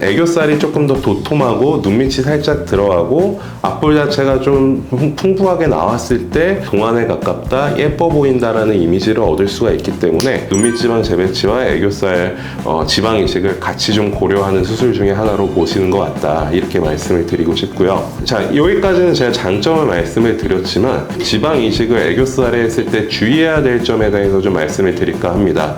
애교살이 조금 더 도톰하고 눈밑이 살짝 들어가고 앞볼 자체가 좀 풍부하게 나왔을 때 동안에 가깝다, 예뻐 보인다라는 이미지를 얻을 수가 있기 때문에 눈밑 지방 재배치와 애교살 지방 이식을 같이 좀 고려하는 수술 중에 하나로 보시는 것 같다, 이렇게 말씀을 드리고 싶고요. 자, 여기까지는 제가 장점을 말씀을 드렸지만 지방 이식을 애교살에 했을 때 주의해야 될 점에 대해서 좀 말씀을 드릴까 합니다.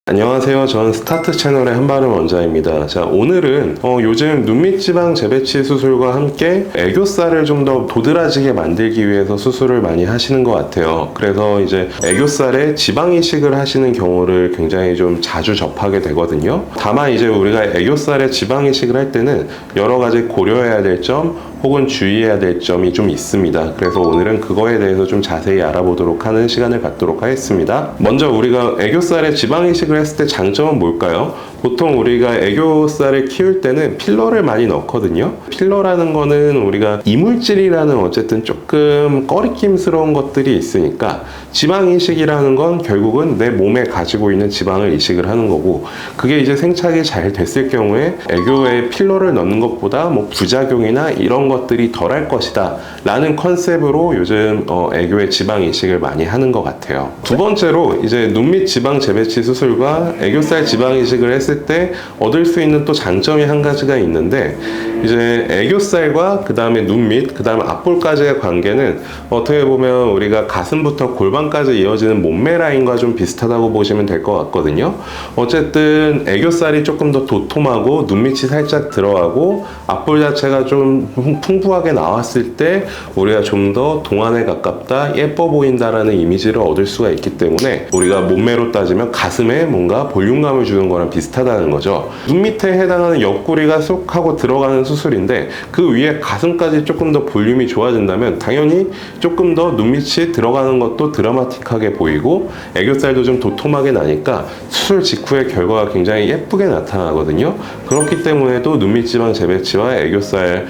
안녕하세요. 저는 스타트 채널의 한바름 원장입니다. 자, 오늘은 요즘 눈밑 지방 재배치 수술과 함께 애교살을 좀 더 도드라지게 만들기 위해서 수술을 많이 하시는 것 같아요. 그래서 이제 애교살에 지방 이식을 하시는 경우를 굉장히 좀 자주 접하게 되거든요. 다만 이제 우리가 애교살에 지방 이식을 할 때는 여러 가지 고려해야 될 점 혹은 주의해야 될 점이 좀 있습니다. 그래서 오늘은 그거에 대해서 좀 자세히 알아보도록 하는 시간을 갖도록 하겠습니다. 먼저 우리가 애교살에 지방 이식을 했을 때 장점은 뭘까요? 보통 우리가 애교살을 키울 때는 필러를 많이 넣거든요. 필러라는 거는 우리가 이물질이라는 어쨌든 조금 꺼리낌스러운 것들이 있으니까 지방 이식이라는 건 결국은 내 몸에 가지고 있는 지방을 이식을 하는 거고, 그게 이제 생착이 잘 됐을 경우에 애교에 필러를 넣는 것보다 뭐 부작용이나 이런 것들이 덜할 것이다 라는 컨셉으로 요즘 애교에 지방 이식을 많이 하는 것 같아요. 두 번째로 이제 눈밑 지방 재배치 수술과 애교살 지방 이식을 했을 때 얻을 수 있는 또 장점이 한 가지가 있는데, 이제 애교살과 그 다음에 눈밑, 그 다음에 앞볼까지의 관계는 어떻게 보면 우리가 가슴부터 골반까지 이어지는 몸매 라인과 좀 비슷하다고 보시면 될 것 같거든요. 어쨌든 애교살이 조금 더 도톰하고 눈밑이 살짝 들어가고 앞볼 자체가 좀 풍부하게 나왔을 때 우리가 좀 더 동안에 가깝다, 예뻐 보인다라는 이미지를 얻을 수가 있기 때문에 우리가 몸매로 따지면 가슴에 뭔가 볼륨감을 주는 거랑 비슷하다는 거죠. 눈 밑에 해당하는 옆구리가 쏙 하고 들어가는 수술인데 그 위에 가슴까지 조금 더 볼륨이 좋아진다면 당연히 조금 더 눈밑이 들어가는 것도 드라마틱하게 보이고 애교살도 좀 도톰하게 나니까 수술 직후의 결과가 굉장히 예쁘게 나타나거든요. 그렇기 때문에도 눈밑 지방 재배치와 애교살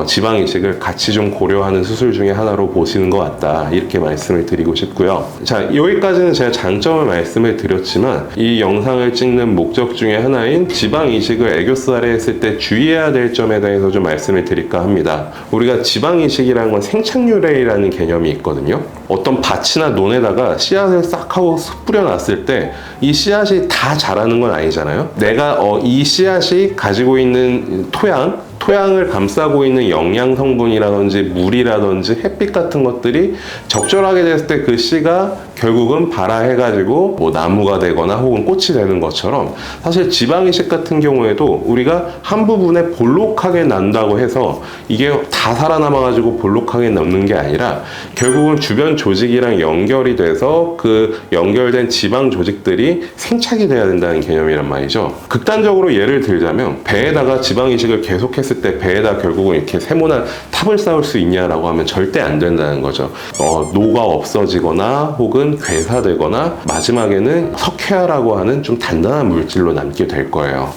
지방 이식을 같이 좀 고려하는 수술 중에 하나로 보시는 것 같다, 이렇게 말씀을 드리고 싶고요. 자, 여기까지는 제가 장점을 말씀을 드렸지만 이 영상을 찍는 목적 중에 하나인 지방 이식을 애교살에 했을 때 주의해야 될 점에 대해서 좀 말씀을 드릴까 합니다. 우리가 지방 이식이라는 건 생착유래라는 개념이 있거든요. 어떤 밭이나 논에다가 씨앗을 싹 하고 뿌려놨을 때 이 씨앗이 다 자라는 건 아니잖아요. 내가 이 씨앗이 가지고 있는 토양을 감싸고 있는 영양 성분이라든지 물이라든지 햇빛 같은 것들이 적절하게 됐을 때 그 씨가 결국은 발화해가지고 뭐 나무가 되거나 혹은 꽃이 되는 것처럼, 사실 지방 이식 같은 경우에도 우리가 한 부분에 볼록하게 난다고 해서 이게 다 살아남아가지고 볼록하게 남는 게 아니라 결국은 주변 조직이랑 연결이 돼서 그 연결된 지방 조직들이 생착이 돼야 된다는 개념이란 말이죠. 극단적으로 예를 들자면 배에다가 지방 이식을 계속했을 때 배에다 결국은 이렇게 세모난 탑을 쌓을 수 있냐라고 하면 절대 안 된다는 거죠. 노가 없어지거나 혹은 괴사되거나 마지막에는 석회화라고 하는 좀 단단한 물질로 남게 될 거예요.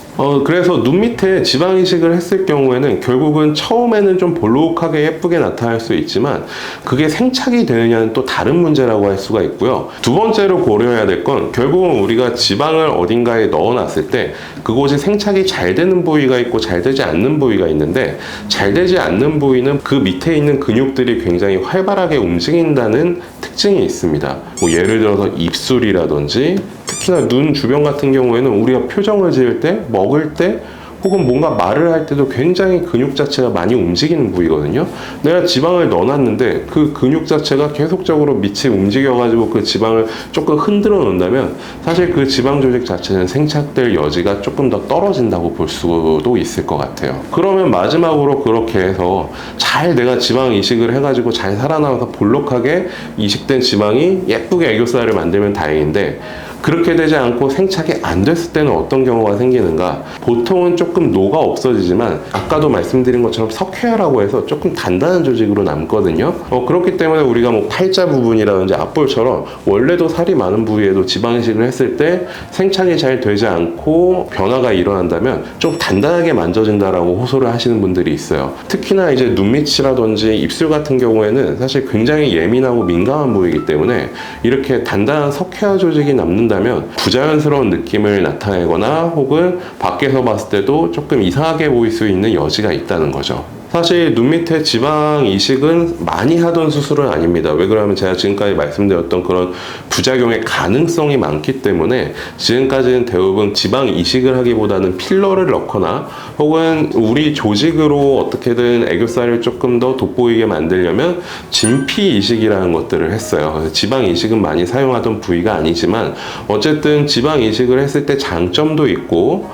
그래서 눈 밑에 지방 이식을 했을 경우에는 결국은 처음에는 좀 볼록하게 예쁘게 나타날 수 있지만 그게 생착이 되느냐는 또 다른 문제라고 할 수가 있고요. 두 번째로 고려해야 될 건 결국은 우리가 지방을 어딘가에 넣어놨을 때 그곳이 생착이 잘 되는 부위가 있고 잘 되지 않는 부위가 있는데, 잘 되지 않는 부위는 그 밑에 있는 근육들이 굉장히 활발하게 움직인다는 특징이 있습니다. 뭐 예를 들어서 입술이라든지 특히나 눈 주변 같은 경우에는 우리가 표정을 지을 때, 먹을 때 혹은 뭔가 말을 할 때도 굉장히 근육 자체가 많이 움직이는 부위거든요. 내가 지방을 넣어놨는데 그 근육 자체가 계속적으로 밑이 움직여가지고 그 지방을 조금 흔들어 놓는다면 사실 그 지방 조직 자체는 생착될 여지가 조금 더 떨어진다고 볼 수도 있을 것 같아요. 그러면 마지막으로 그렇게 해서 잘 내가 지방 이식을 해가지고 잘 살아남아서 볼록하게 이식된 지방이 예쁘게 애교살을 만들면 다행인데, 그렇게 되지 않고 생착이 안 됐을 때는 어떤 경우가 생기는가? 보통은 조금 노가 없어지지만 아까도 말씀드린 것처럼 석회화라고 해서 조금 단단한 조직으로 남거든요. 그렇기 때문에 우리가 뭐 팔자 부분이라든지 앞볼처럼 원래도 살이 많은 부위에도 지방 이식을 했을 때 생착이 잘 되지 않고 변화가 일어난다면 좀 단단하게 만져진다라고 호소를 하시는 분들이 있어요. 특히나 이제 눈밑이라든지 입술 같은 경우에는 사실 굉장히 예민하고 민감한 부위이기 때문에 이렇게 단단한 석회화 조직이 남는다 한다면 부자연스러운 느낌을 나타내거나 혹은 밖에서 봤을 때도 조금 이상하게 보일 수 있는 여지가 있다는 거죠. 사실 눈 밑에 지방 이식은 많이 하던 수술은 아닙니다. 왜 그러냐면 제가 지금까지 말씀드렸던 그런 부작용의 가능성이 많기 때문에 지금까지는 대부분 지방 이식을 하기보다는 필러를 넣거나 혹은 우리 조직으로 어떻게든 애교살을 조금 더 돋보이게 만들려면 진피 이식이라는 것들을 했어요. 그래서 지방 이식은 많이 사용하던 부위가 아니지만 어쨌든 지방 이식을 했을 때 장점도 있고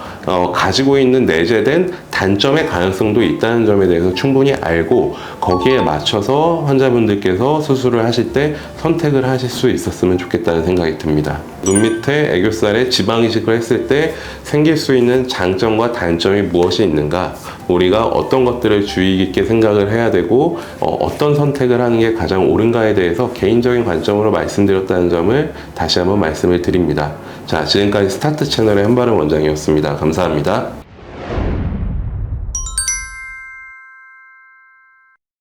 가지고 있는 내재된 단점의 가능성도 있다는 점에 대해서 충분히 알고 거기에 맞춰서 환자분들께서 수술을 하실 때 선택을 하실 수 있었으면 좋겠다는 생각이 듭니다. 눈 밑에 애교살에 지방 이식을 했을 때 생길 수 있는 장점과 단점이 무엇이 있는가, 우리가 어떤 것들을 주의 깊게 생각을 해야 되고 어떤 선택을 하는 게 가장 옳은가에 대해서 개인적인 관점으로 말씀드렸다는 점을 다시 한번 말씀을 드립니다. 자, 지금까지 스타트 채널의 한바름 원장이었습니다. 감사합니다.